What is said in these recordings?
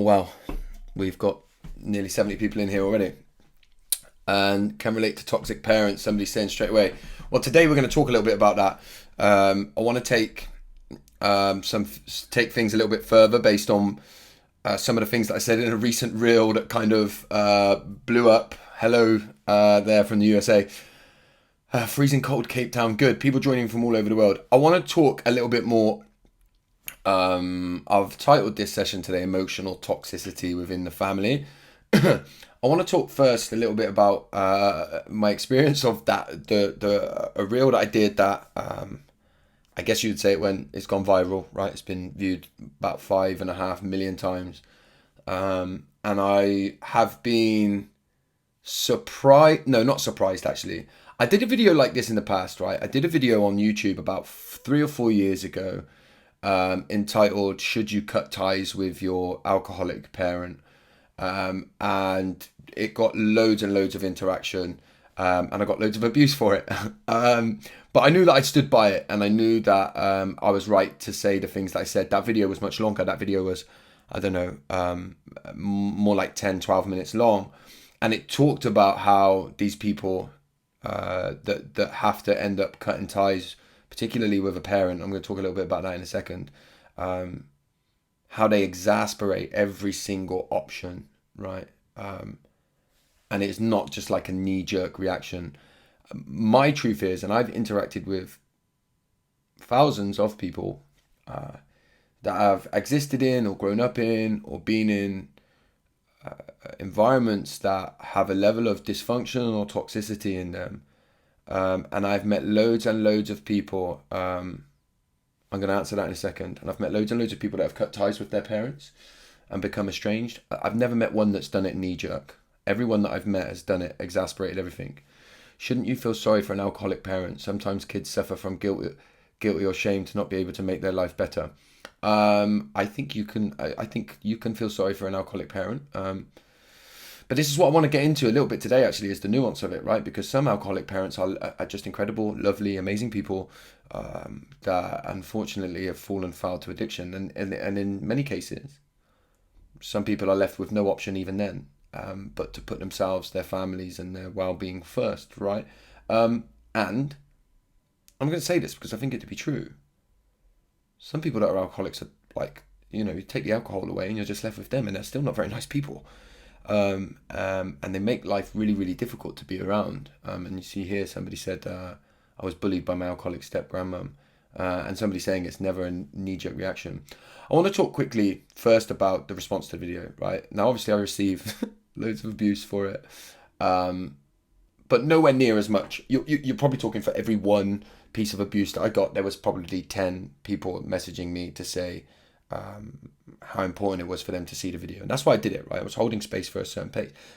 Wow, we've got nearly 70 people in here already and can relate to toxic parents. Somebody's saying straight away. Well, today we're going to talk a little bit about that. I want to take things a little bit further based on some of the things that I said in a recent reel that kind of blew up. Hello there from the USA. Freezing cold Cape Town. Good. People joining from all over the world. I want to talk a little bit more. I've titled this session today "Emotional Toxicity Within the Family." I want to talk first a little bit about my experience of that a reel that I did that I guess you'd say it's gone viral, right? It's been viewed about 5.5 million times, and I have been surprised. No, not surprised actually. I did a video like this in the past, right? I did a video on YouTube about 3 or 4 years ago, entitled "Should You Cut Ties with Your Alcoholic Parent?" And it got loads and loads of interaction, and I got loads of abuse for it. But I knew that I stood by it, and I knew that I was right to say the things that I said. That video was much longer. That video was, I don't know, more like 10, 12 minutes long. And it talked about how these people that have to end up cutting ties, particularly with a parent. I'm going to talk a little bit about that in a second. How they exasperate every single option, right? And it's not just like a knee-jerk reaction. My truth is, and I've interacted with thousands of people that have existed in or grown up in or been in environments that have a level of dysfunction or toxicity in them. And I've met loads and loads of people. I'm going to answer that in a second. And I've met loads and loads of people that have cut ties with their parents and become estranged. I've never met one that's done it knee-jerk. Everyone that I've met has done it, exasperated everything. Shouldn't you feel sorry for an alcoholic parent? Sometimes kids suffer from guilty or shame to not be able to make their life better. I think you can. I think you can feel sorry for an alcoholic parent. But this is what I want to get into a little bit today, actually, is the nuance of it, right? Because some alcoholic parents are just incredible, lovely, amazing people that unfortunately have fallen foul to addiction. And in many cases, some people are left with no option even then, but to put themselves, their families and their well-being first, right? And I'm going to say this because I think it to be true. Some people that are alcoholics are like, you take the alcohol away and you're just left with them, and they're still not very nice people. And they make life really, really difficult to be around. And you see here, somebody said, I was bullied by my alcoholic step-grandmum. And somebody saying it's never a knee-jerk reaction. I want to talk quickly first about the response to the video, right? Now, obviously, I received loads of abuse for it, but nowhere near as much. You're probably talking for every one piece of abuse that I got, there was probably 10 people messaging me to say how important it was for them to see the video. And that's why I did it, right? I was holding space for a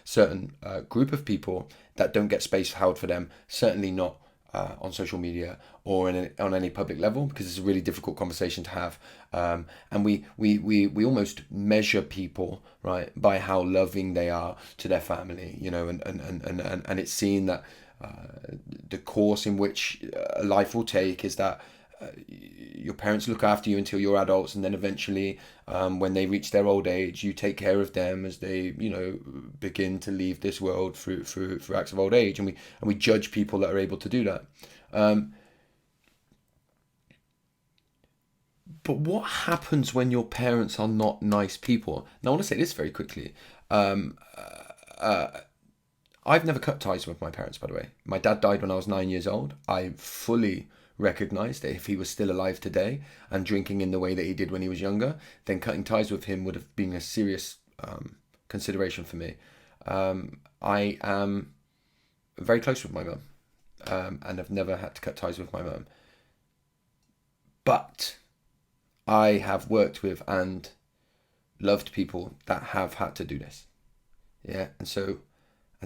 certain group of people that don't get space held for them, certainly not on social media or on any public level, because it's a really difficult conversation to have. And we almost measure people, right, by how loving they are to their family, and it's seen that the course in which life will take is that your parents look after you until you're adults, and then eventually when they reach their old age, you take care of them as they begin to leave this world through acts of old age, and we judge people that are able to do that. But what happens when your parents are not nice people? Now, I want to say this very quickly. I've never cut ties with my parents, by the way. My dad died when I was 9 years old. I fully recognise that if he was still alive today and drinking in the way that he did when he was younger, then cutting ties with him would have been a serious consideration for me. I am very close with my mum, and I've never had to cut ties with my mum. But I have worked with and loved people that have had to do this. Yeah, and so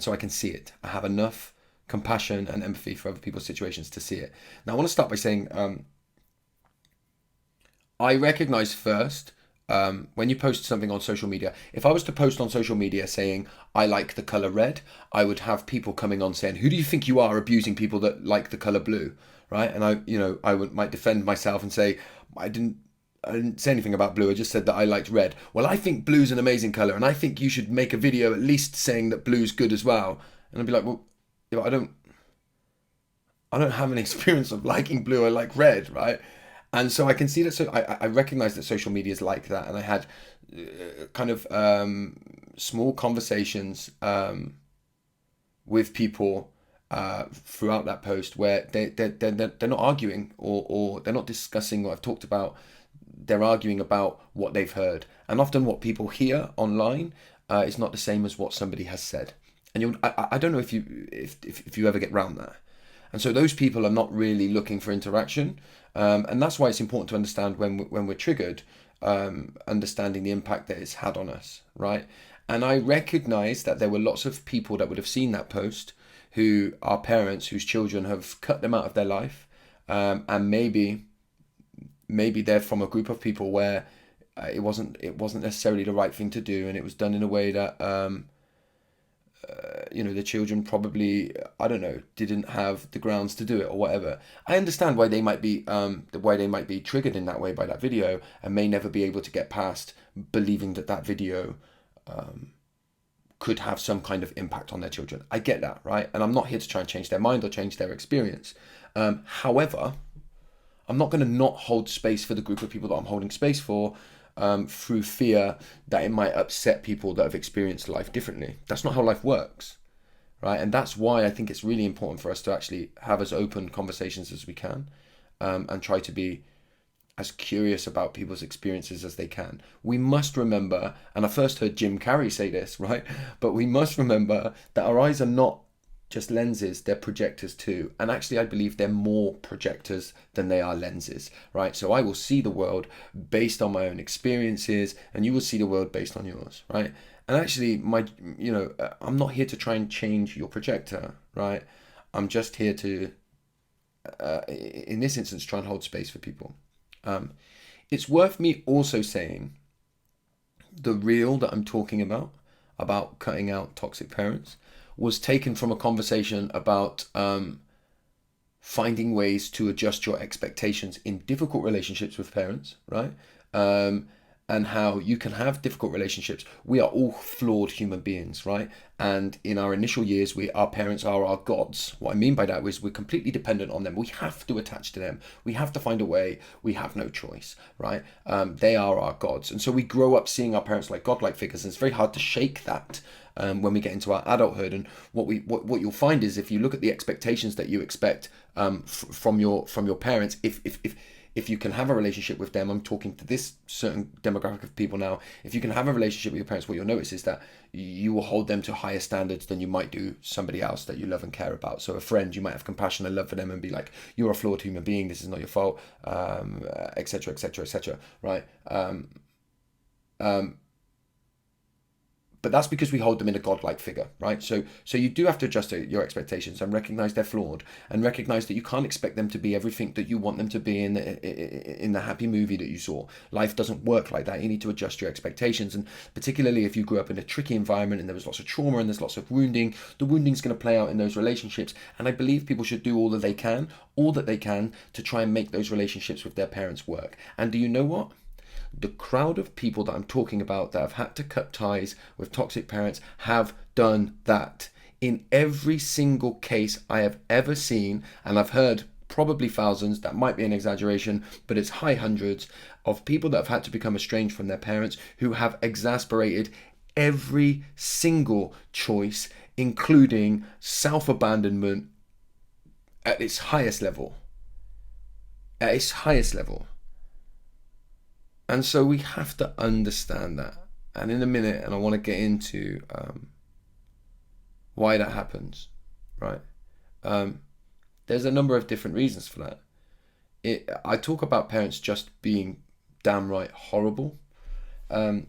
I can see it. I have enough compassion and empathy for other people's situations to see it. Now, I want to start by saying I recognize first when you post something on social media. If I was to post on social media saying I like the color red, I would have people coming on saying, "Who do you think you are abusing people that like the color blue?" Right? And I might defend myself and say I didn't I didn't say anything about blue. I just said that I liked red. Well, I think blue's an amazing color, and I think you should make a video at least saying that blue's good as well. And I'd be like, well, I don't have an experience of liking blue. I like red, right? And so I can see that. So I recognize that social media is like that, and I had kind of small conversations with people throughout that post where they're not arguing, or they're not discussing what I've talked about. They're arguing about what they've heard, and often what people hear online is not the same as what somebody has said. And I don't know if you ever get round that. And so those people are not really looking for interaction, and that's why it's important to understand when we're triggered, understanding the impact that it's had on us, right? And I recognize that there were lots of people that would have seen that post who are parents whose children have cut them out of their life, and maybe they're from a group of people where it wasn't necessarily the right thing to do, and it was done in a way that the children probably, I don't know, didn't have the grounds to do it or whatever. I understand why they might be triggered in that way by that video, and may never be able to get past believing that video could have some kind of impact on their children. I get that, right? And I'm not here to try and change their mind or change their experience. However, I'm not going to not hold space for the group of people that I'm holding space for, through fear that it might upset people that have experienced life differently. That's not how life works, right? And that's why I think it's really important for us to actually have as open conversations as we can, and try to be as curious about people's experiences as they can. We must remember, and I first heard Jim Carrey say this, right? But we must remember that our eyes are not just lenses, they're projectors too. And actually, I believe they're more projectors than they are lenses, right? So I will see the world based on my own experiences, and you will see the world based on yours, right? And actually, I'm not here to try and change your projector, right? I'm just here to, in this instance, try and hold space for people. It's worth me also saying the reel that I'm talking about cutting out toxic parents, was taken from a conversation about finding ways to adjust your expectations in difficult relationships with parents, right? And how you can have difficult relationships. We are all flawed human beings, right? And in our initial years, our parents are our gods. What I mean by that is we're completely dependent on them. We have to attach to them. We have to find a way. We have no choice, right? They are our gods. And so we grow up seeing our parents like godlike figures, and it's very hard to shake that when we get into our adulthood. And what you'll find is, if you look at the expectations that you expect from your parents, if you can have a relationship with them, I'm talking to this certain demographic of people now, if you can have a relationship with your parents, what you'll notice is that you will hold them to higher standards than you might do somebody else that you love and care about. So a friend, you might have compassion and love for them and be like, you're a flawed human being, this is not your fault, etc., etc., etc., right? But that's because we hold them in a godlike figure, right? So you do have to adjust your expectations and recognize they're flawed, and recognize that you can't expect them to be everything that you want them to be in the happy movie that you saw. Life doesn't work like that. You need to adjust your expectations, and particularly if you grew up in a tricky environment and there was lots of trauma and there's lots of wounding, the wounding's going to play out in those relationships. And I believe people should do all that they can to try and make those relationships with their parents work. And do you know what? The crowd of people that I'm talking about that have had to cut ties with toxic parents have done that. In every single case I have ever seen, and I've heard probably thousands, that might be an exaggeration, but it's high hundreds of people that have had to become estranged from their parents, who have exasperated every single choice, including self-abandonment at its highest level. At its highest level. And so we have to understand that. And in a minute, and I want to get into why that happens, right? There's a number of different reasons for that. I talk about parents just being downright horrible. I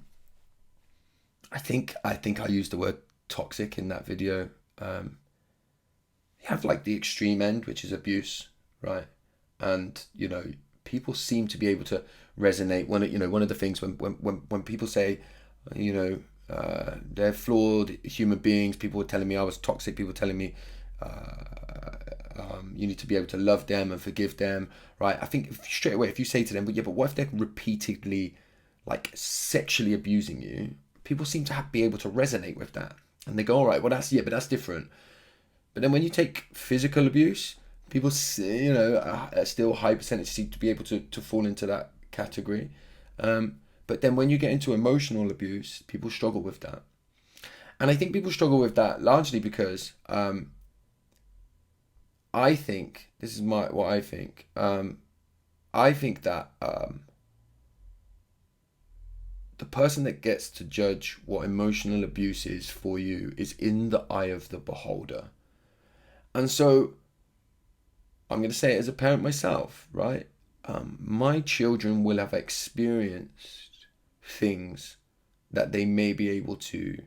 think I used the word toxic in that video. You have like the extreme end, which is abuse, right? And people seem to be able to resonate. One of the things when people say, they're flawed human beings. People were telling me I was toxic. People were telling me You need to be able to love them and forgive them, right? I think straight away, if you say to them, but yeah, but what if they're repeatedly like sexually abusing you? People seem to be able to resonate with that. And they go, all right, well, but that's different. But then when you take physical abuse, people, still high percentage seem to be able to fall into that category. But then when you get into emotional abuse, people struggle with that. And I think people struggle with that largely because I think, this is what I think. I think that the person that gets to judge what emotional abuse is for you is in the eye of the beholder. And so I'm going to say it as a parent myself, right? My children will have experienced things that they may be able to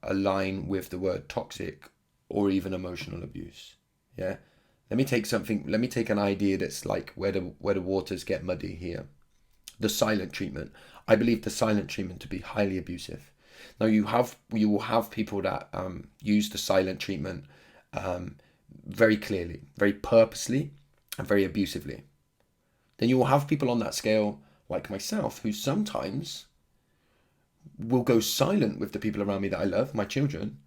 align with the word toxic or even emotional abuse. Yeah. Let me take an idea that's like where the waters get muddy here. The silent treatment. I believe the silent treatment to be highly abusive. Now you will have people that use the silent treatment very clearly, very purposely, and very abusively. Then you will have people on that scale like myself who sometimes will go silent with the people around me that I love, my children,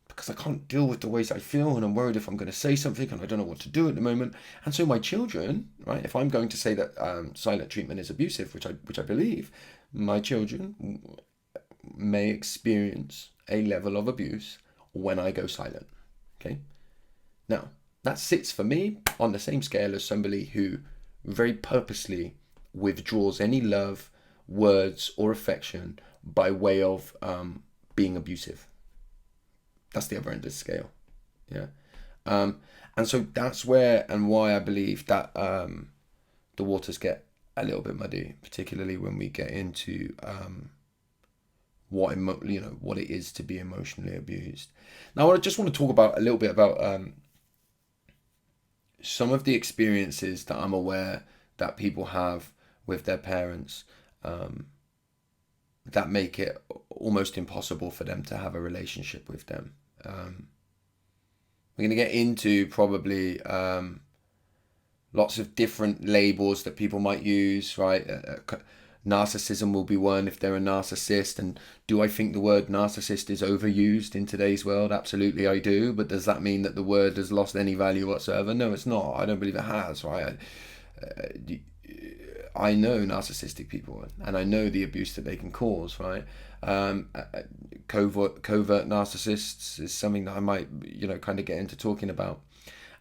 because I can't deal with the ways I feel and I'm worried if I'm going to say something and I don't know what to do at the moment. And so my children, right, if I'm going to say that silent treatment is abusive, which I believe, my children may experience a level of abuse when I go silent. Okay. Now, that sits for me on the same scale as somebody who very purposely withdraws any love, words, or affection by way of being abusive. That's the other end of the scale. Yeah. And so that's where and why I believe that the waters get a little bit muddy, particularly when we get into what it is to be emotionally abused. Now, I just want to talk a little bit about some of the experiences that I'm aware that people have with their parents that make it almost impossible for them to have a relationship with them. We're going to get into probably lots of different labels that people might use, right? Narcissism will be one if they're a narcissist. And do I think the word narcissist is overused in today's world? Absolutely, I do. But does that mean that the word has lost any value whatsoever? No, it's not. I don't believe it has, right? I know narcissistic people and I know the abuse that they can cause, right? Covert narcissists is something that I might, kind of get into talking about.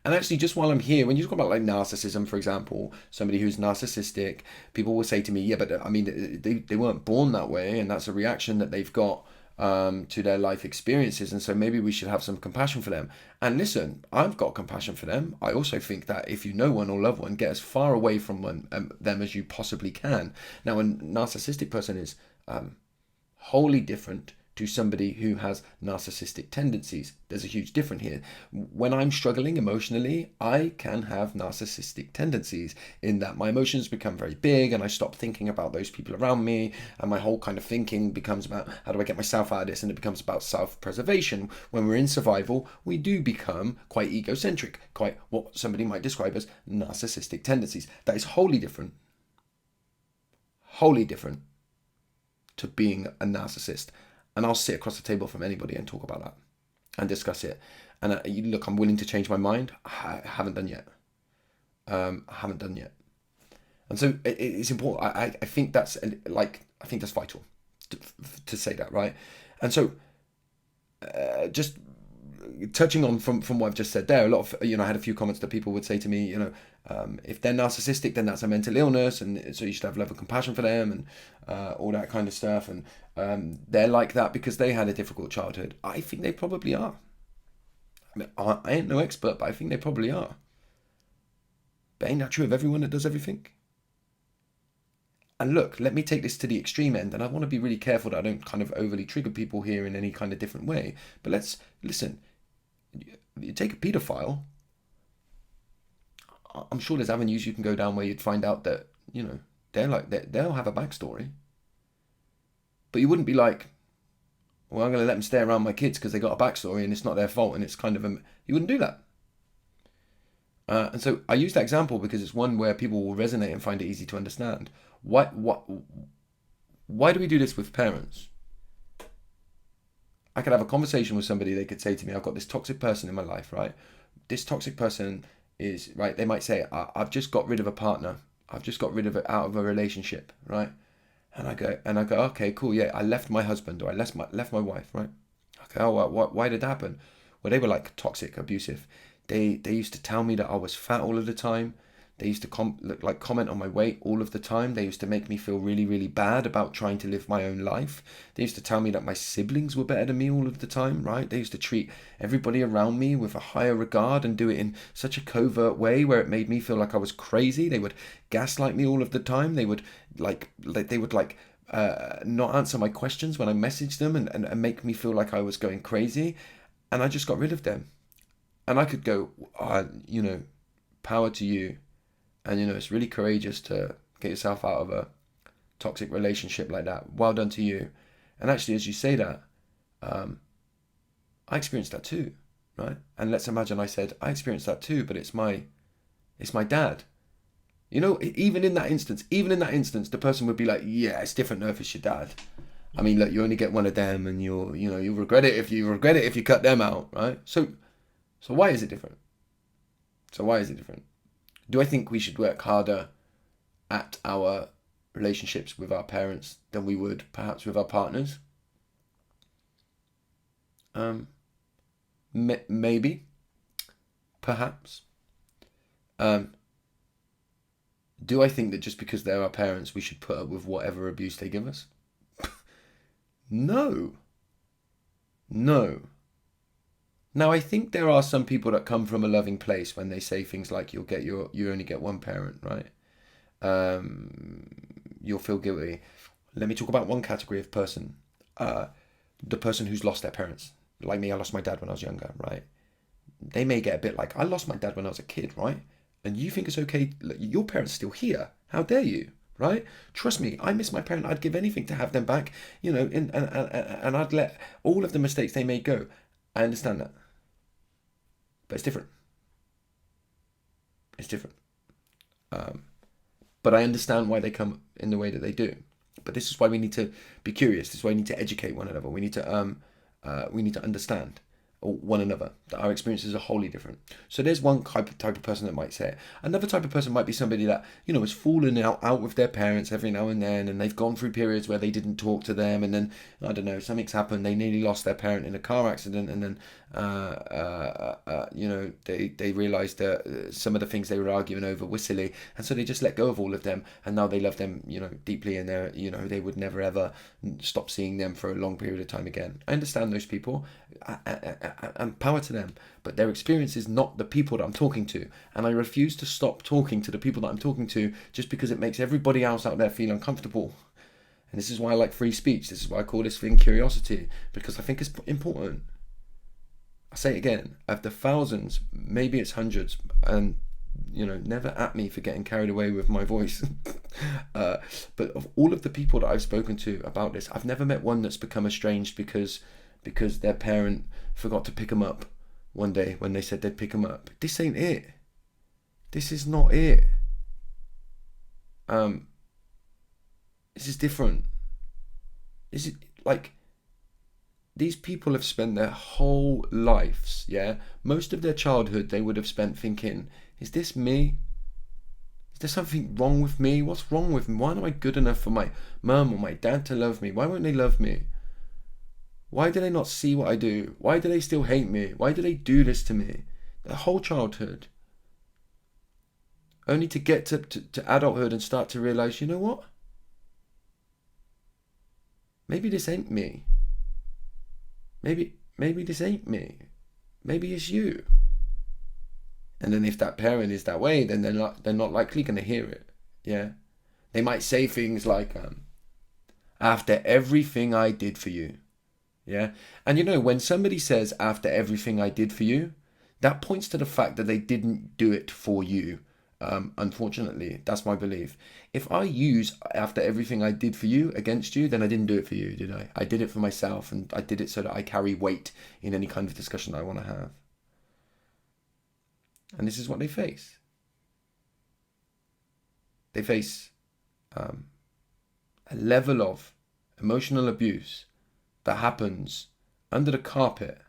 And actually, just while I'm here, when you talk about like narcissism, for example, somebody who's narcissistic, people will say to me, yeah, but I mean, they weren't born that way, and that's a reaction that they've got to their life experiences, and so maybe we should have some compassion for them. And listen, I've got compassion for them. I also think that if you know one or love one, get as far away from them as you possibly can. Now, a narcissistic person is wholly different to somebody who has narcissistic tendencies. There's a huge difference here. When I'm struggling emotionally, I can have narcissistic tendencies in that my emotions become very big and I stop thinking about those people around me, and my whole kind of thinking becomes about how do I get myself out of this, and it becomes about self-preservation. When we're in survival, we do become quite egocentric, quite what somebody might describe as narcissistic tendencies. That is wholly different to being a narcissist. And I'll sit across the table from anybody and talk about that and discuss it. And look, I'm willing to change my mind. I haven't done yet. And so it's important. I think that's vital to say that, right? And so just touching on from what I've just said there, a lot of, I had a few comments that people would say to me, if they're narcissistic, then that's a mental illness, and so you should have love and compassion for them, and all that kind of stuff. And they're like that because they had a difficult childhood. I think they probably are. I mean, I ain't no expert, but I think they probably are. But ain't that true of everyone that does everything? And look, let me take this to the extreme end, and I want to be really careful that I don't kind of overly trigger people here in any kind of different way. But let's listen. You take a paedophile. I'm sure there's avenues you can go down where you'd find out that they'll have a backstory. But you wouldn't be like, well, I'm going to let them stay around my kids because they got a backstory and it's not their fault and it's kind of you wouldn't do that. And so I use that example because it's one where people will resonate and find it easy to understand. Why do we do this with parents? I could have a conversation with somebody. They could say to me, I've got this toxic person in my life, right? This toxic person is, right, they might say, I've just got rid of a partner. I've just got rid of it out of a relationship, right? And I go, okay, cool, yeah, I left my husband or I left my wife, right? Okay, oh, why did that happen? Well, they were like toxic, abusive. They used to tell me that I was fat all of the time. They used to comment on my weight all of the time. They used to make me feel really, really bad about trying to live my own life. They used to tell me that my siblings were better than me all of the time, right? They used to treat everybody around me with a higher regard and do it in such a covert way where it made me feel like I was crazy. They would gaslight me all of the time. They would not answer my questions when I messaged them and make me feel like I was going crazy. And I just got rid of them. And I could go, power to you. And, it's really courageous to get yourself out of a toxic relationship like that. Well done to you. And actually, as you say that, I experienced that too, right? And let's imagine I said, I experienced that too, but it's my dad. Even in that instance, the person would be like, yeah, it's different though if it's your dad. I mean, look, you only get one of them and you'll regret it if you cut them out, right? So why is it different? Do I think we should work harder at our relationships with our parents than we would perhaps with our partners? Maybe, perhaps. Do I think that just because they're our parents, we should put up with whatever abuse they give us? No. Now, I think there are some people that come from a loving place when they say things like you only get one parent, right? You'll feel guilty. Let me talk about one category of person. The person who's lost their parents. Like me, I lost my dad when I was younger, right? They may get a bit like, I lost my dad when I was a kid, right? And you think it's okay, look, your parents are still here. How dare you, right? Trust me, I miss my parent. I'd give anything to have them back, and I'd let all of the mistakes they made go. I understand that. But it's different. But I understand why they come in the way that they do. But this is why we need to be curious. This is why we need to educate one another. We need to understand one another, that our experiences are wholly different. So there's one type of person that might say it. Another type of person might be somebody that, has fallen out with their parents every now and then, and they've gone through periods where they didn't talk to them, and then, I don't know, something's happened, they nearly lost their parent in a car accident, and then, they realised that some of the things they were arguing over were silly, and so they just let go of all of them, and now they love them, deeply, and they would never ever stop seeing them for a long period of time again. I understand those people, and power to them, but their experience is not the people that I'm talking to, and I refuse to stop talking to the people that I'm talking to just because it makes everybody else out there feel uncomfortable. And this is why I like free speech. This is why I call this thing curiosity, because I think it's important. I say it again, of the thousands, maybe it's hundreds, and never at me for getting carried away with my voice. But of all of the people that I've spoken to about this, I've never met one that's become estranged because their parent forgot to pick them up one day when they said they'd pick them up. This ain't it. This is not it. This is different. This is like, these people have spent their whole lives, most of their childhood they would have spent thinking, is this me? Is there something wrong with me? What's wrong with me? Why am I good enough for my mum or my dad to love me? Why won't they love me? Why do they not see what I do? Why do they still hate me? Why do they do this to me? Their whole childhood. Only to get to adulthood and start to realise, you know what? Maybe this ain't me. Maybe this ain't me. Maybe it's you. And then if that parent is that way, then they're not likely going to hear it. Yeah. They might say things like, after everything I did for you. Yeah. And when somebody says, after everything I did for you, that points to the fact that they didn't do it for you. Unfortunately, that's my belief. If I use after everything I did for you against you, then I didn't do it for you, did I? I did it for myself, and I did it so that I carry weight in any kind of discussion I want to have. And this is what they face. They face a level of emotional abuse that happens under the carpet,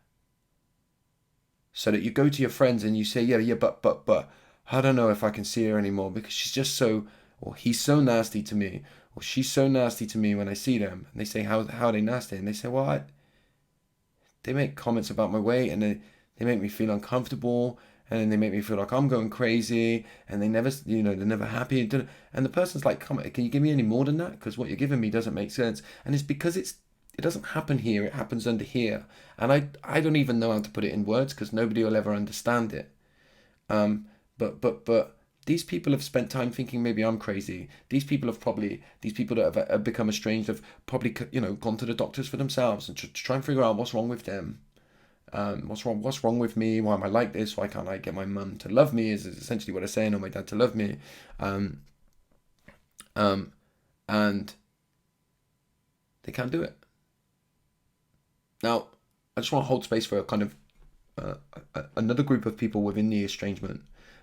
so that you go to your friends and you say, yeah, but, I don't know if I can see her anymore because she's just so, or he's so nasty to me, or she's so nasty to me when I see them. And they say, how are they nasty? And they say, well, they make comments about my weight, and they make me feel uncomfortable, and then they make me feel like I'm going crazy, and they never, they're never happy. And the person's like, come on, can you give me any more than that? Because what you're giving me doesn't make sense. And it's because it doesn't happen here, it happens under here. And I don't even know how to put it in words because nobody will ever understand it. But these people have spent time thinking maybe I'm crazy. These people that have become estranged have probably, gone to the doctors for themselves and to try and figure out what's wrong with them. What's wrong with me? Why am I like this? Why can't I get my mum to love me? Is essentially what they're saying, or my dad to love me. And they can't do it. Now, I just want to hold space for a kind of another group of people within the estrangement.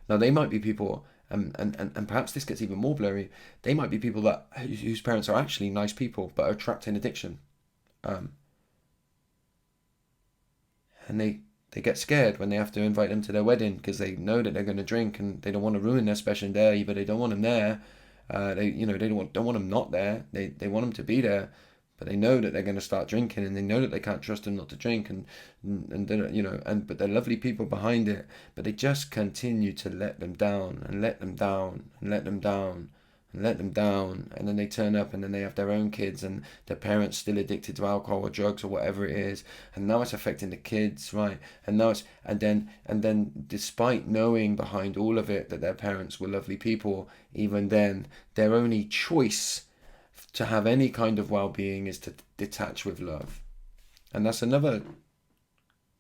Now, they might be people, and perhaps this gets even more blurry. They might be people whose parents are actually nice people, but are trapped in addiction. And they get scared when they have to invite them to their wedding because they know that they're going to drink, and they don't want to ruin their special day, but they don't want them there. They don't want them not there. They want them to be there, but they know that they're going to start drinking, and they know that they can't trust them not to drink, and but they're lovely people behind it, but they just continue to let them down and let them down and let them down and let them down, and then they turn up, and then they have their own kids, and their parents still addicted to alcohol or drugs or whatever it is, and now it's affecting the kids, right? And now then despite knowing behind all of it that their parents were lovely people, even then their only choice to have any kind of well-being is to detach with love. And that's another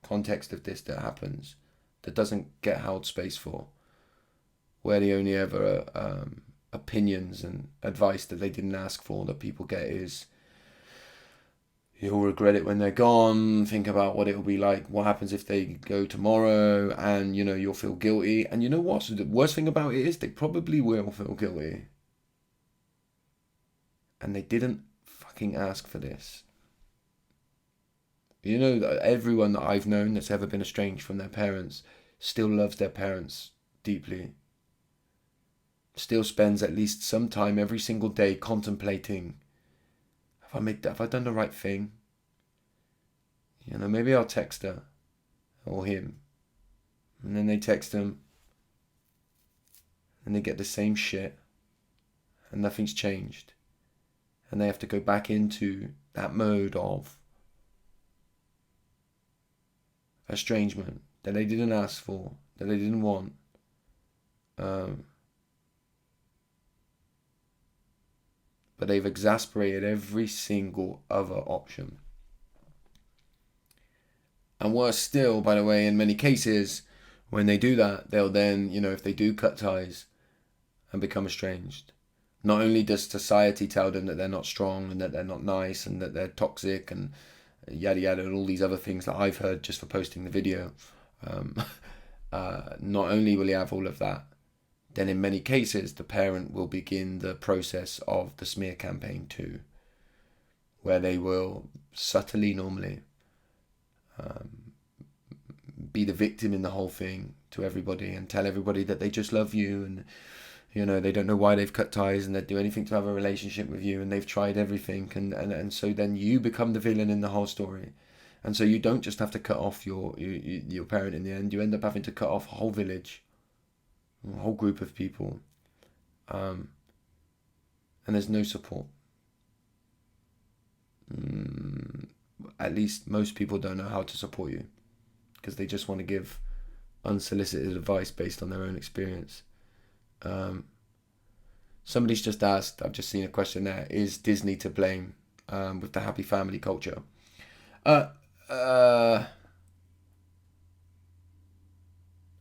context of this that happens that doesn't get held space for, where the only ever opinions and advice that they didn't ask for that people get is, you'll regret it when they're gone, think about what it'll be like, what happens if they go tomorrow, and you'll feel guilty. And you know what? So the worst thing about it is they probably will feel guilty. And they didn't fucking ask for this. Everyone that I've known that's ever been estranged from their parents still loves their parents deeply. Still spends at least some time every single day contemplating, have I done the right thing? Maybe I'll text her or him. And then they text them and they get the same shit and nothing's changed. And they have to go back into that mode of estrangement that they didn't ask for, that they didn't want. But they've exasperated every single other option. And worse still, by the way, in many cases, when they do that, they'll then, if they do cut ties and become estranged, not only does society tell them that they're not strong and that they're not nice and that they're toxic and yada yada and all these other things that I've heard just for posting the video, not only will you have all of that, then in many cases the parent will begin the process of the smear campaign too, where they will subtly, normally, be the victim in the whole thing to everybody and tell everybody that they just love you, and they don't know why they've cut ties and they'd do anything to have a relationship with you, and they've tried everything, and so then you become the villain in the whole story. And so you don't just have to cut off your parent in the end, you end up having to cut off a whole village, a whole group of people, and there's no support. At least most people don't know how to support you because they just want to give unsolicited advice based on their own experience. Somebody's just asked, I've just seen a question there, is Disney to blame with the happy family culture? No,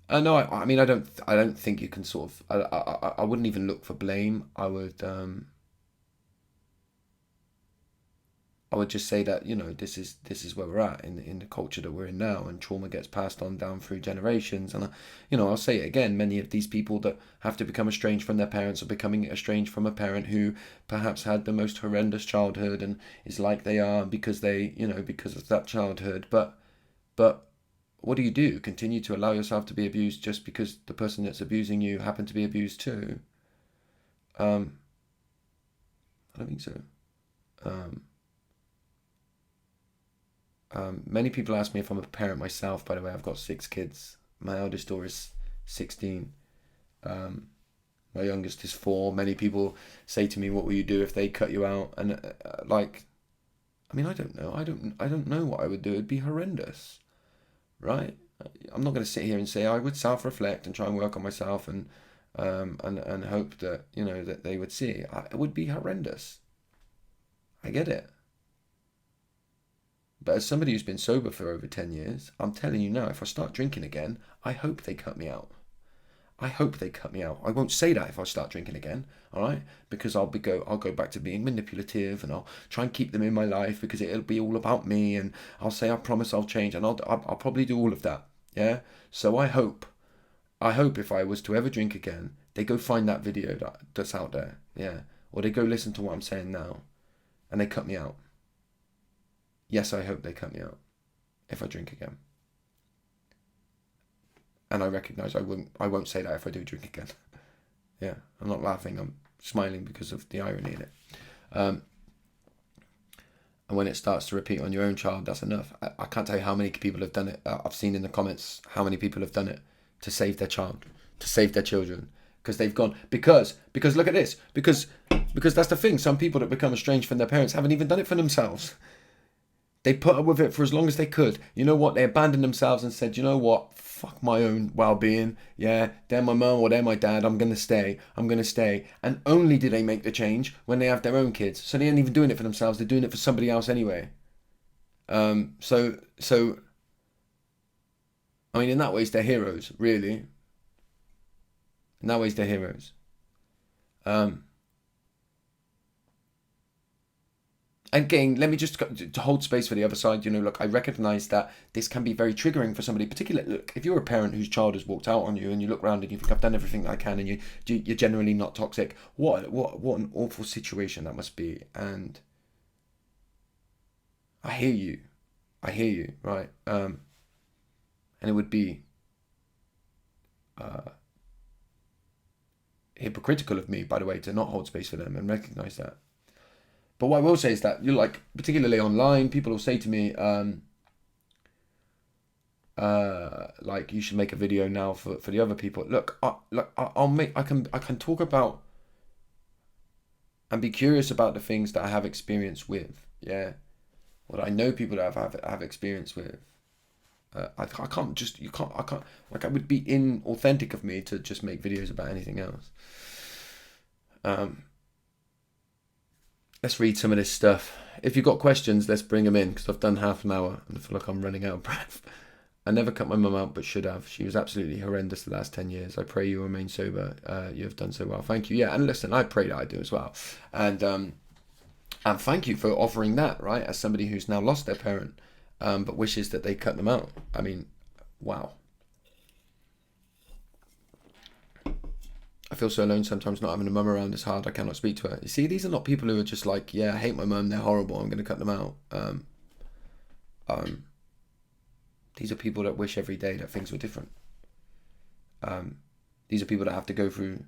I mean, I don't think you can sort of, I wouldn't even look for blame. I I would just say that, you know, this is where we're at in the culture that we're in now, and trauma gets passed on down through generations. And you know, I'll say it again, many of these people that have to become estranged from their parents are becoming estranged from a parent who perhaps had the most horrendous childhood and is like they are because they, you know, because of that childhood. But what do? Continue to allow yourself to be abused just because the person that's abusing you happened to be abused too? I don't think so. Many people ask me if I'm a parent myself. By the way, I've got 6 kids. My eldest daughter is 16. My youngest is 4. Many people say to me, "What will you do if they cut you out?" And like, I mean, I don't know. I don't know what I would do. It'd be horrendous, right? I'm not going to sit here and say I would self-reflect and try and work on myself and hope that, you know, that they would see. It would be horrendous. I get it. But as somebody who's been sober for over 10 years, I'm telling you now, if I start drinking again, I hope they cut me out. I hope they cut me out. I won't say that if I start drinking again, all right? Because I'll go back to being manipulative, and I'll try and keep them in my life because it'll be all about me, and I'll say I promise I'll change, and I'll probably do all of that. Yeah. So I hope if I was to ever drink again, they go find that video that's out there, yeah, or they go listen to what I'm saying now, and they cut me out. Yes, I hope they cut me out if I drink again. And I recognise I won't say that if I do drink again. Yeah, I'm not laughing, I'm smiling because of the irony in it. And when it starts to repeat on your own child, that's enough. I can't tell you how many people have done it. I've seen in the comments how many people have done it to save their child, to save their children. Because they've gone, because look at this, because that's the thing. Some people that become estranged from their parents haven't even done it for themselves. They put up with it for as long as they could. You know what? They abandoned themselves and said, you know what? Fuck my own well-being. Yeah, they're my mum or they're my dad. I'm going to stay. And only do they make the change when they have their own kids. So they ain't even doing it for themselves. They're doing it for somebody else anyway. So I mean, in that way, they're heroes, really. In that way, they're heroes. Again, let me just to hold space for the other side. You know, look, I recognise that this can be very triggering for somebody. Particularly, look, if you're a parent whose child has walked out on you, and you look around and you think I've done everything that I can, and you're generally not toxic. What an awful situation that must be. And I hear you, right? And it would be hypocritical of me, by the way, to not hold space for them and recognise that. But what I will say is that, you're like, particularly online, people will say to me, like, you should make a video now for the other people. Look, I can talk about and be curious about the things that I have experience with. Yeah, what I know people that have experience with. I can't, like, it would be inauthentic of me to just make videos about anything else. Let's read some of this stuff. If you've got questions, let's bring them in, because I've done half an hour and I feel like I'm running out of breath. I never cut my mum out, but should have. She was absolutely horrendous the last 10 years. I pray you remain sober. You have done so well. Thank you. Yeah, and listen, I pray that I do as well. And thank you for offering that, right, as somebody who's now lost their parent, but wishes that they cut them out. I mean, wow. I feel so alone sometimes, not having a mum around is hard. I cannot speak to her. You see, these are not people who are just like, yeah, I hate my mum, they're horrible, I'm going to cut them out. These are people that wish every day that things were different. These are people that have to go through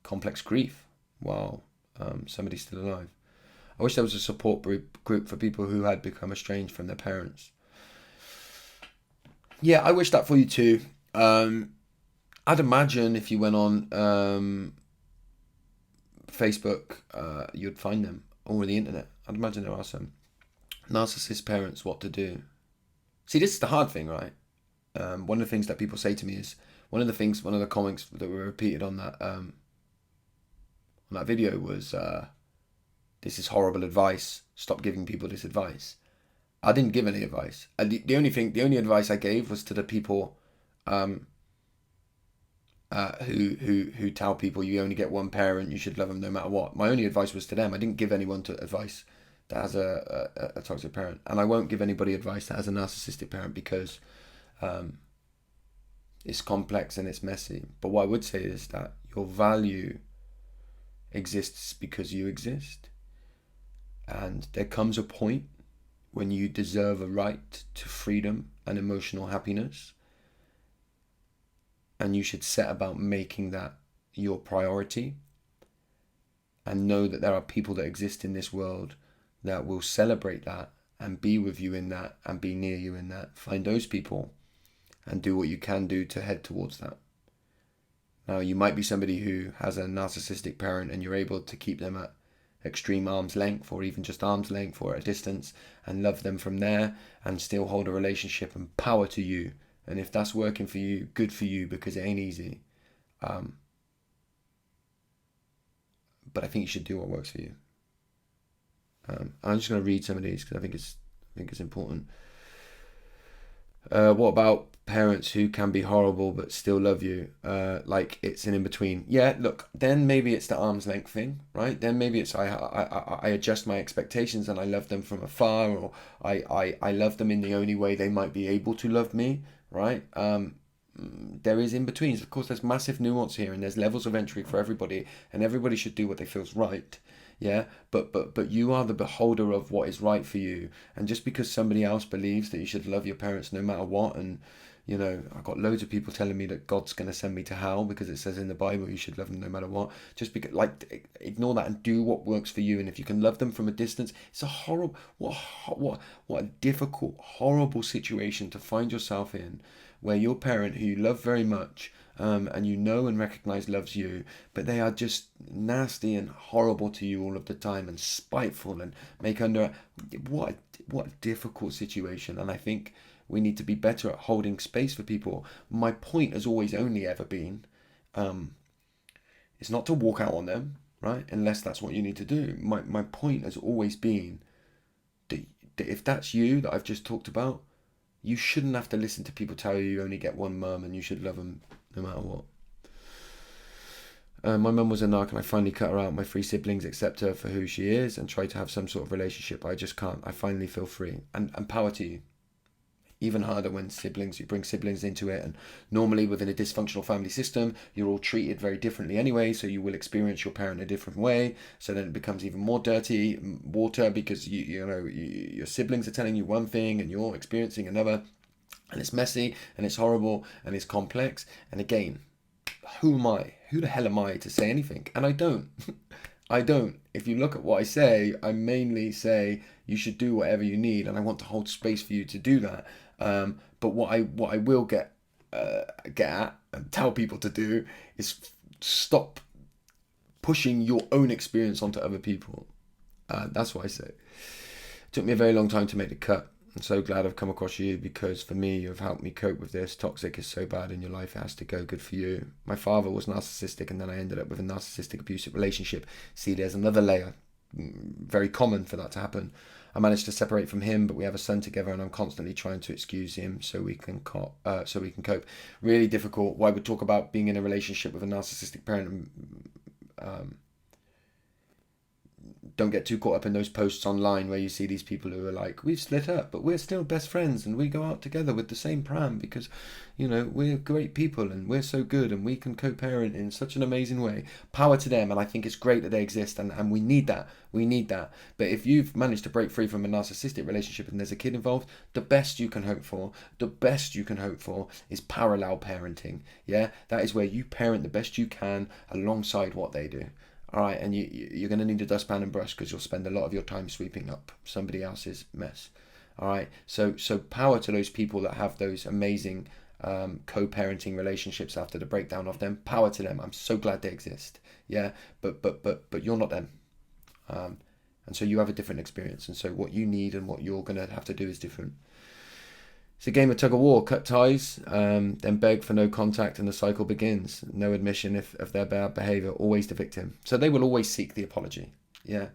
complex grief while somebody's still alive. I wish there was a support group for people who had become estranged from their parents. Yeah, I wish that for you too. I'd imagine if you went on Facebook, you'd find them, or the internet. I'd imagine there are some. Narcissist parents, what to do. See, this is the hard thing, right? One of the things that people say to me is, one of the comments that were repeated on that video was, this is horrible advice. Stop giving people this advice. I didn't give any advice. The only advice I gave was to the people who tell people you only get one parent, you should love them no matter what. My only advice was to them. I didn't give anyone advice that has a toxic parent. And I won't give anybody advice that has a narcissistic parent, because it's complex and it's messy. But what I would say is that your value exists because you exist. And there comes a point when you deserve a right to freedom and emotional happiness. And you should set about making that your priority. And know that there are people that exist in this world that will celebrate that and be with you in that and be near you in that. Find those people and do what you can do to head towards that. Now, you might be somebody who has a narcissistic parent and you're able to keep them at extreme arm's length, or even just arm's length or at a distance, and love them from there and still hold a relationship, and power to you. And if that's working for you, good for you, because it ain't easy. But I think you should do what works for you. I'm just going to read some of these because I think it's important. What about parents who can be horrible but still love you? Like it's an in-between. Yeah, look, then maybe it's the arm's length thing, right? Then maybe it's I adjust my expectations and I love them from afar, or I love them in the only way they might be able to love me, right? There is in-betweens. Of course, there's massive nuance here, and there's levels of entry for everybody, and everybody should do what they feels right. Yeah, but you are the beholder of what is right for you. And just because somebody else believes that you should love your parents no matter what, and I've got loads of people telling me that God's going to send me to hell because it says in the Bible you should love them no matter what. Just because, ignore that and do what works for you. And if you can love them from a distance, it's a horrible, what a difficult, horrible situation to find yourself in, where your parent, who you love very much, and and recognize loves you, but they are just nasty and horrible to you all of the time, and spiteful, and what a difficult situation. And I think we need to be better at holding space for people. My point has always only ever been, it's not to walk out on them, right? Unless that's what you need to do. My point has always been that if that's you that I've just talked about, you shouldn't have to listen to people tell you only get one mum and you should love them no matter what. My mum was a narc and I finally cut her out. My 3 siblings accept her for who she is and try to have some sort of relationship. I just can't. I finally feel free. And power to you. Even harder when you bring siblings into it. And normally within a dysfunctional family system, you're all treated very differently anyway. So you will experience your parent a different way. So then it becomes even more dirty water, because your siblings are telling you one thing and you're experiencing another. And it's messy and it's horrible and it's complex. And again, who am I? Who the hell am I to say anything? And I don't. I don't. If you look at what I say, I mainly say you should do whatever you need, and I want to hold space for you to do that. But what I will get at and tell people to do is stop pushing your own experience onto other people. That's what I say. It took me a very long time to make the cut. I'm so glad I've come across you, because for me, you've helped me cope with this. Toxic is so bad in your life, it has to go. Good for you. My father was narcissistic, and then I ended up with a narcissistic abusive relationship. See, there's another layer. Very common for that to happen. I managed to separate from him, but we have a son together, and I'm constantly trying to excuse him so we can cope. Really difficult. Why would talk about being in a relationship with a narcissistic parent? Don't get too caught up in those posts online where you see these people who are like, we've split up, but we're still best friends and we go out together with the same pram because, we're great people and we're so good and we can co-parent in such an amazing way. Power to them. And I think it's great that they exist, and we need that. We need that. But if you've managed to break free from a narcissistic relationship and there's a kid involved, the best you can hope for is parallel parenting. Yeah, that is where you parent the best you can alongside what they do. All right, and you're going to need a dustpan and brush, because you'll spend a lot of your time sweeping up somebody else's mess. All right, so power to those people that have those amazing co-parenting relationships after the breakdown of them. Power to them. I'm so glad they exist. Yeah, but you're not them, and so you have a different experience, and so what you need and what you're going to have to do is different. It's a game of tug of war. Cut ties, then beg for no contact, and the cycle begins. No admission of their bad behaviour, always the victim. So they will always seek the apology. Yeah.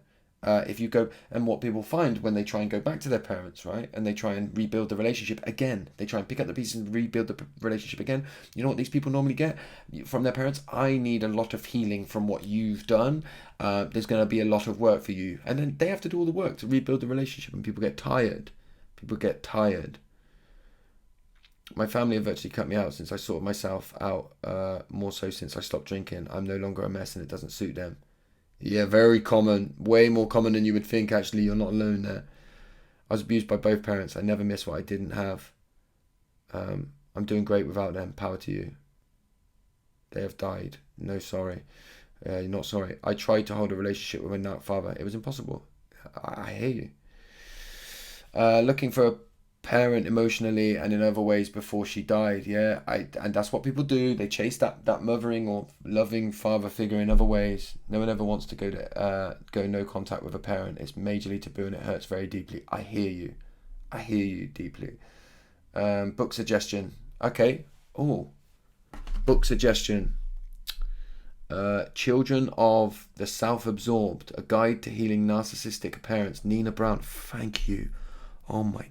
If you go, and what people find when they try and go back to their parents, right, and they try and rebuild the relationship again, they try and pick up the pieces and rebuild the relationship again. You know what these people normally get from their parents? I need a lot of healing from what you've done. There's going to be a lot of work for you, and then they have to do all the work to rebuild the relationship, and people get tired. People get tired. My family have virtually cut me out since I sorted myself out. More so since I stopped drinking. I'm no longer a mess, and it doesn't suit them. Yeah, very common. Way more common than you would think, actually. You're not alone there. I was abused by both parents. I never miss what I didn't have. I'm doing great without them. Power to you. They have died. No, sorry. You're not sorry. I tried to hold a relationship with my father. It was impossible. I hear you. Looking for a parent emotionally and in other ways before she died. Yeah, and that's what people do. They chase that mothering or loving father figure in other ways. No one ever wants to go no contact with a parent. It's majorly taboo and it hurts very deeply. I hear you. I hear you deeply. Book suggestion. Okay. Oh, book suggestion. Children of the Self-Absorbed, A Guide to Healing Narcissistic Parents. Nina Brown. Thank you. Oh my.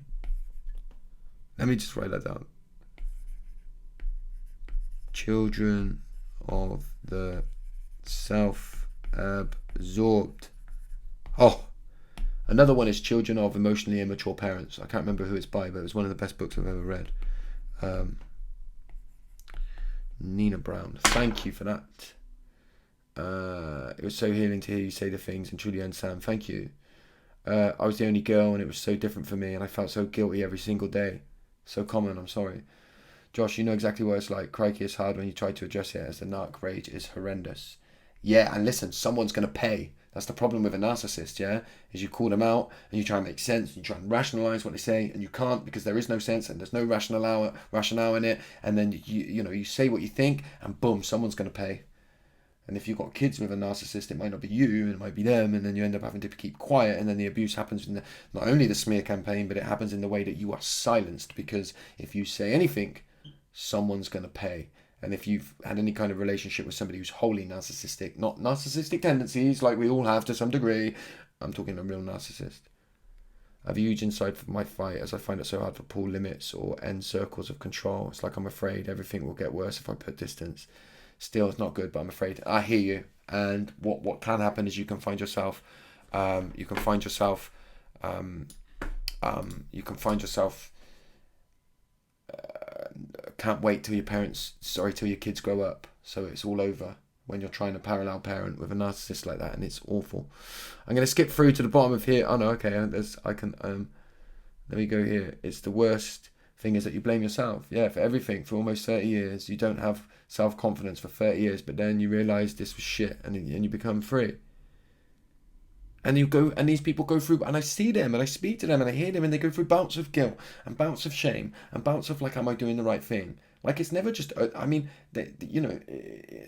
Let me just write that down. Children of the Self-Absorbed. Oh, another one is Children of Emotionally Immature Parents. I can't remember who it's by, but it was one of the best books I've ever read. Nina Brown. Thank you for that. It was so healing to hear you say the things and truly understand. Thank you. I was the only girl and it was so different for me and I felt so guilty every single day. So common, I'm sorry. Josh, you know exactly what it's like. Crikey, it's hard when you try to address it as the narc rage is horrendous. Yeah, and listen, someone's going to pay. That's the problem with a narcissist, yeah? Is you call them out and you try and make sense, and you try and rationalize what they say, and you can't because there is no sense and there's no rationale in it, and then you say what you think, and boom, someone's going to pay. And if you've got kids with a narcissist, it might not be you, it might be them, and then you end up having to keep quiet, and then the abuse happens in not only the smear campaign, but it happens in the way that you are silenced, because if you say anything, someone's going to pay. And if you've had any kind of relationship with somebody who's wholly narcissistic, not narcissistic tendencies like we all have to some degree, I'm talking a real narcissist. I have a huge insight for my fight as I find it so hard to pull limits or end circles of control. It's like I'm afraid everything will get worse if I put distance. Still, it's not good, but I'm afraid. I hear you. And what can happen is you can find yourself, can't wait till your kids grow up. So it's all over when you're trying to parallel parent with a narcissist like that, and it's awful. I'm going to skip through to the bottom of here. Oh no, okay. Let me go here. It's the worst thing is that you blame yourself. Yeah, for everything. For almost 30 years, you don't have self-confidence for 30 years, but then you realize this was shit, and you become free. And you go, and these people go through, and I see them, and I speak to them, and I hear them, and they go through bouts of guilt, and bouts of shame, and bouts of like, am I doing the right thing? Like, it's never just, I mean,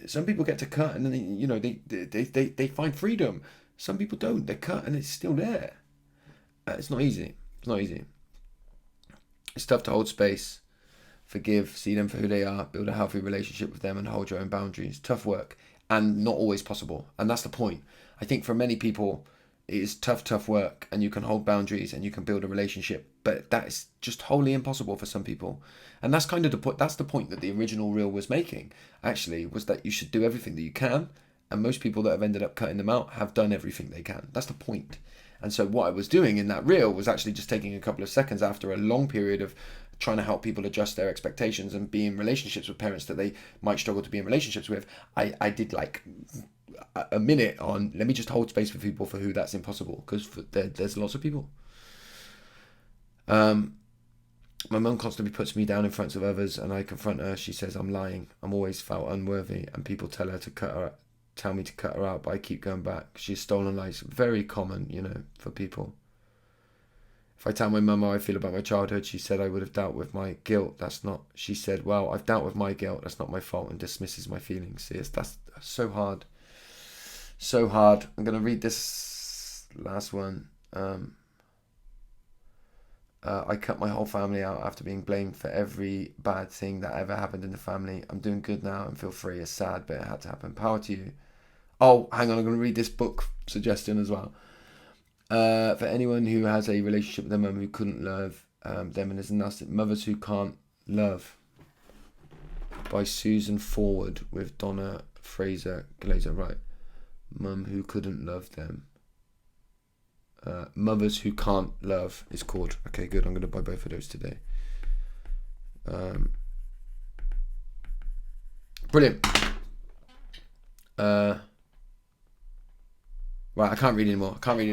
some people get to cut, and then they find freedom. Some people don't. They're cut, and it's still there. It's not easy. It's not easy. It's tough to hold space, forgive, see them for who they are, build a healthy relationship with them, and hold your own boundaries. Tough work, and not always possible. And that's the point. I think for many people, it is tough work, and you can hold boundaries and you can build a relationship, but that is just wholly impossible for some people. And that's kind of the point. That's the point that the original reel was making. Actually, was that you should do everything that you can, and most people that have ended up cutting them out have done everything they can. That's the point. And so what I was doing in that reel was actually just taking a couple of seconds after a long period of trying to help people adjust their expectations and be in relationships with parents that they might struggle to be in relationships with. I did like a minute on, let me just hold space for people for who that's impossible, because there's lots of people. My mum constantly puts me down in front of others, and I confront her. She says I'm lying. I'm always felt unworthy, and people tell me to cut her out, but I keep going back. She's stolen lives. Very common, for people. If I tell my mum how I feel about my childhood, she said I would have dealt with my guilt. She said, well, I've dealt with my guilt. That's not my fault, and dismisses my feelings. See, that's so hard. So hard. I'm going to read this last one. I cut my whole family out after being blamed for every bad thing that ever happened in the family. I'm doing good now and feel free. It's sad, but it had to happen. Power to you. Oh, hang on. I'm going to read this book suggestion as well. For anyone who has a relationship with their mum who couldn't love them and is a narcissist, Mothers Who Can't Love by Susan Forward with Donna Fraser Glazer. Right. Mum Who Couldn't Love Them. Mothers Who Can't Love is called. Okay, good. I'm going to buy both of those today. Brilliant. Right, I can't read anymore. I'm going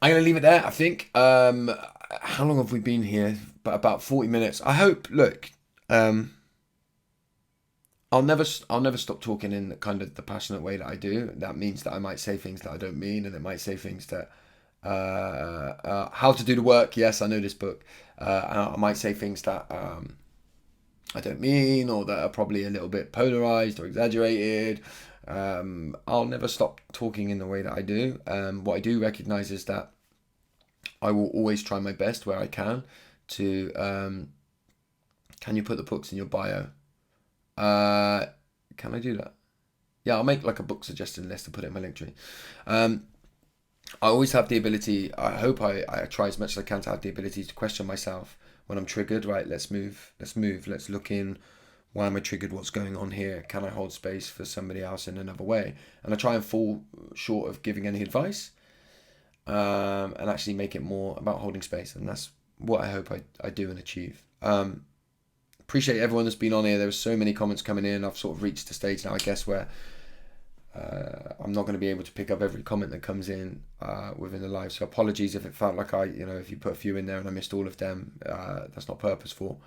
to leave it there, I think. How long have we been here? About 40 minutes. I hope, look, I'll never stop talking in kind of the passionate way that I do. That means that I might say things that I don't mean, and it might say things that how to do the work. Yes, I know this book. I might say things that I don't mean, or that are probably a little bit polarized or exaggerated. I'll never stop talking in the way that I do. What I do recognize is that I will always try my best where I can to. Can you put the books in your bio? Can I do that? Yeah, I'll make like a book suggestion list and put it in my link tree. I always have the ability, I hope I try as much as I can to have the ability to question myself when I'm triggered. Right, let's move, let's look in. Why am I triggered? What's going on here? Can I hold space for somebody else in another way? And I try and fall short of giving any advice, and actually make it more about holding space. And that's what I hope I do and achieve. Appreciate everyone that's been on here. There were so many comments coming in. I've sort of reached the stage now, I guess, where I'm not going to be able to pick up every comment that comes in within the live. So apologies if it felt like if you put a few in there and I missed all of them. That's not purposeful.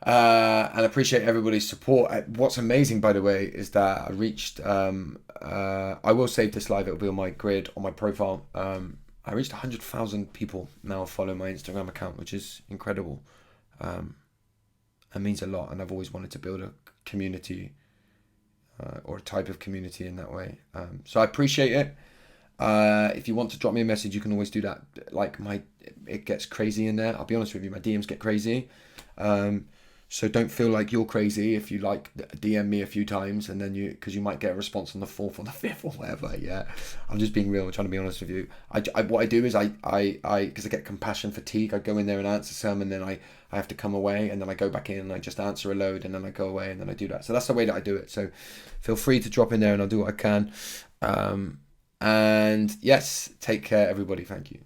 And I appreciate everybody's support. What's amazing, by the way, is that I reached. I will save this live. It'll be on my grid, on my profile. I reached 100,000 people now follow my Instagram account, which is incredible. It means a lot, and I've always wanted to build a community or a type of community in that way. So I appreciate it. If you want to drop me a message, you can always do that. It gets crazy in there. I'll be honest with you, my DMs get crazy. So don't feel like you're crazy if you DM me a few times and then because you might get a response on the 4th or the 5th or whatever. Yeah, I'm just being real. I'm trying to be honest with you. What I do is because I get compassion fatigue, I go in there and answer some, and then I have to come away, and then I go back in and I just answer a load, and then I go away, and then I do that. So that's the way that I do it. So feel free to drop in there and I'll do what I can. And yes, take care, everybody. Thank you.